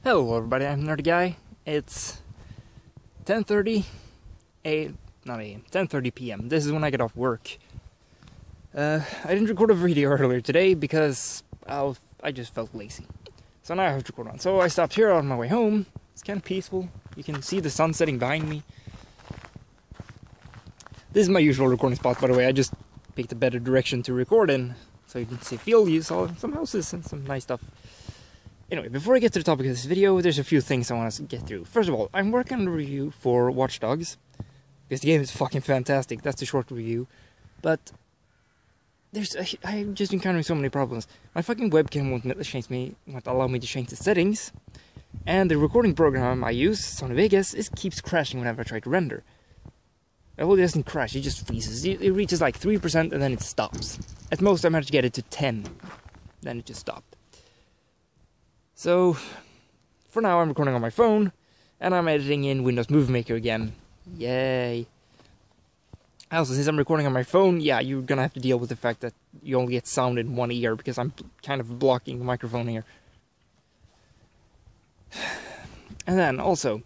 Hello everybody, I'm NerdyGuy. It's 10:30 not AM, 10:30 PM. This is when I get off work. I didn't record a video earlier today because I just felt lazy. So now I have to record one. So I stopped here on my way home. It's kind of peaceful. You can see the sun setting behind me. This is my usual recording spot, by the way. I just picked a better direction to record in, so you can see field views, some houses and some nice stuff. Anyway, before I get to the topic of this video, there's a few things I want to get through. First of all, I'm working on a review for Watch Dogs, because the game is fucking fantastic. That's the short review. But I'm just encountering so many problems. My fucking webcam won't allow me to change the settings, and the recording program I use, Sony Vegas, keeps crashing whenever I try to render. Well, it doesn't crash, it just freezes. It reaches like 3% and then it stops. At most I managed to get it to 10, then it just stopped. So, for now I'm recording on my phone, and I'm editing in Windows Movie Maker again. Yay! Also, since I'm recording on my phone, yeah, you're gonna have to deal with the fact that you only get sound in one ear, because I'm kind of blocking the microphone here. And then, also,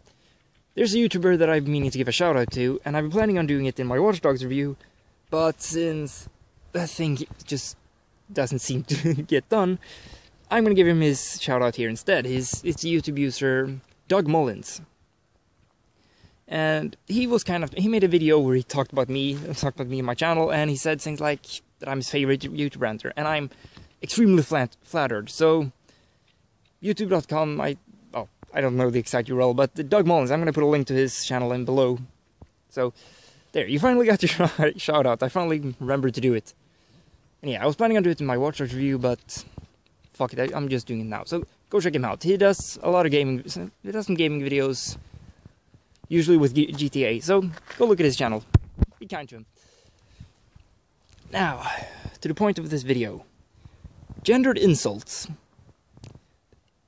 there's a YouTuber that I've been meaning to give a shout out to, and I've been planning on doing it in my Watch Dogs review, but since that thing just doesn't seem to get done, I'm gonna give him his shout out here instead. It's YouTube user Doug Mullins. And he made a video where he talked about me and my channel, and he said things like that I'm his favorite YouTuber, and I'm extremely flattered. So, youtube.com, I don't know the exact URL, but Doug Mullins, I'm gonna put a link to his channel in below. So, there, you finally got your shout out. I finally remembered to do it. And yeah, I was planning on doing it in my Watch Dogs review, but fuck it, I'm just doing it now. So, go check him out. He does a lot of gaming, he does some gaming videos, usually with GTA, so go look at his channel. Be kind to him. Now, to the point of this video. Gendered insults.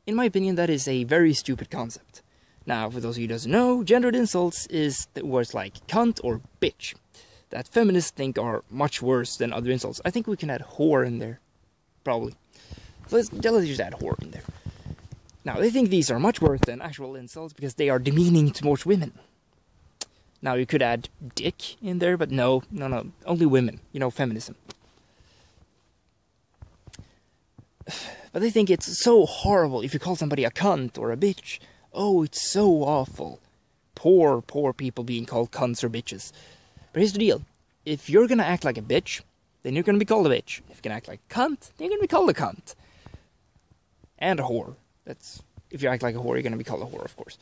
In my opinion, that is a very stupid concept. Now, for those of you who don't know, gendered insults is the words like cunt or bitch that feminists think are much worse than other insults. I think we can add whore in there, probably. So let's just add whore in there. Now, they think these are much worse than actual insults because they are demeaning towards women. Now, you could add dick in there, but no, only women. You know, feminism. But they think it's so horrible if you call somebody a cunt or a bitch. Oh, it's so awful. Poor people being called cunts or bitches. But here's the deal. If you're gonna act like a bitch, then you're gonna be called a bitch. If you're gonna act like a cunt, then you're gonna be called a cunt. And a whore. That's, if you act like a whore, you're gonna be called a whore, of course.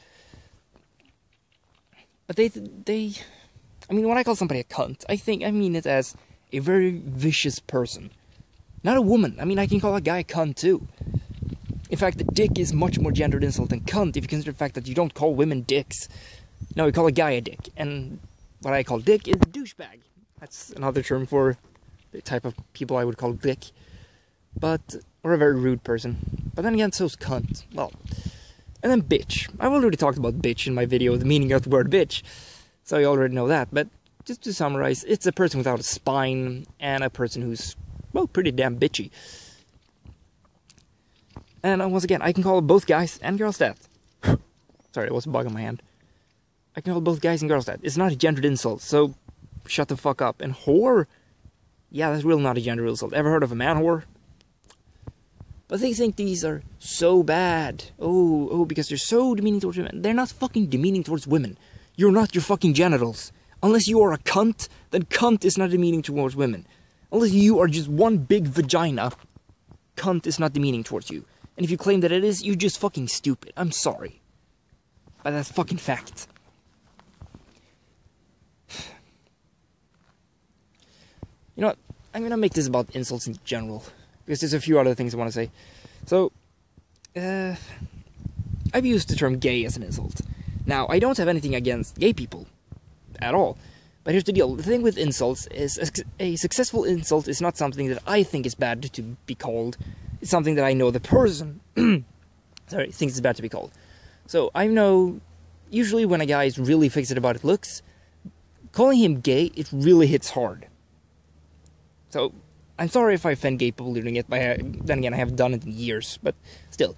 But I mean, when I call somebody a cunt, I mean it as a very vicious person. Not a woman. I mean, I can call a guy a cunt, too. In fact, the dick is much more gendered insult than cunt, if you consider the fact that you don't call women dicks. No, you call a guy a dick. And what I call dick is douchebag. That's another term for the type of people I would call dick. Or a very rude person. But then again, so's cunt. Well, and then bitch. I've already talked about bitch in my video, the meaning of the word bitch. So you already know that. But just to summarize, it's a person without a spine and a person who's, well, pretty damn bitchy. And once again, I can call both guys and girls that. Sorry, there was a bug on my hand. I can call both guys and girls that. It's not a gendered insult, so shut the fuck up. And whore? Yeah, that's really not a gendered insult. Ever heard of a man whore? But they think these are so bad. Oh, because they're so demeaning towards women. They're not fucking demeaning towards women. You're not your fucking genitals. Unless you are a cunt, then cunt is not demeaning towards women. Unless you are just one big vagina, cunt is not demeaning towards you. And if you claim that it is, you're just fucking stupid. I'm sorry. But that's fucking fact. You know what? I'm gonna make this about insults in general. Because there's a few other things I want to say. So, I've used the term gay as an insult. Now, I don't have anything against gay people. At all. But here's the deal. The thing with insults is a successful insult is not something that I think is bad to be called. It's something that I know the person thinks it's bad to be called. So I know usually when a guy is really fixated about his looks, calling him gay, it really hits hard. So I'm sorry if I offend gay people doing it, but then again I haven't done it in years, but still.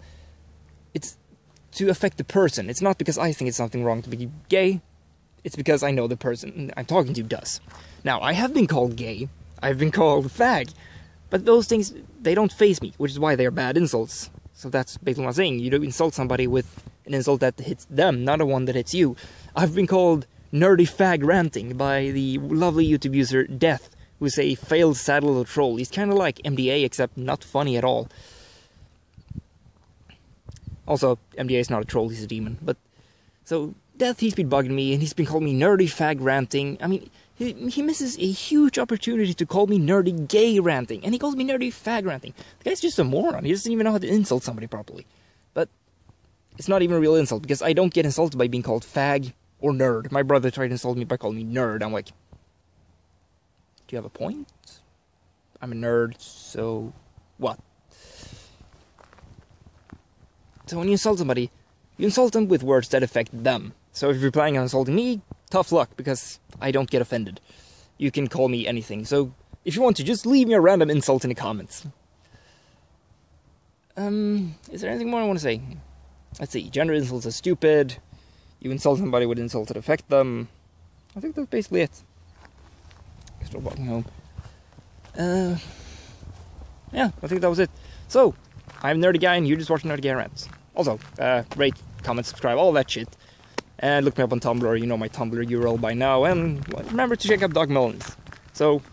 to affect the person. It's not because I think it's something wrong to be gay. It's because I know the person I'm talking to does. Now, I have been called gay. I've been called fag. But those things, they don't faze me, which is why they are bad insults. So that's basically what I'm saying. You don't insult somebody with an insult that hits them, not a one that hits you. I've been called NerdyGuyRanting by the lovely YouTube user Death, who's a failed saddle troll. He's kind of like MDA, except not funny at all. Also, MDA is not a troll, he's a demon. But so, Death, he's been bugging me, and he's been calling me NerdyFagRanting. I mean, he misses a huge opportunity to call me NerdyGayRanting, and he calls me NerdyFagRanting. The guy's just a moron. He doesn't even know how to insult somebody properly. But it's not even a real insult, because I don't get insulted by being called fag or nerd. My brother tried to insult me by calling me nerd. I'm like, do you have a point? I'm a nerd, so what? So when you insult somebody, you insult them with words that affect them. So if you're planning on insulting me, tough luck, because I don't get offended. You can call me anything, so if you want to, just leave me a random insult in the comments. Is there anything more I want to say? Let's see, gender insults are stupid. You insult somebody with insults that affect them. I think that's basically it. Still walking home. Yeah, I think that was it. So, I'm Nerdy Guy, and you're just watching Nerdy Guy Rants. Also, rate, comment, subscribe, all that shit. And look me up on Tumblr, you know my Tumblr URL by now, and remember to check out Doc Mullins. So,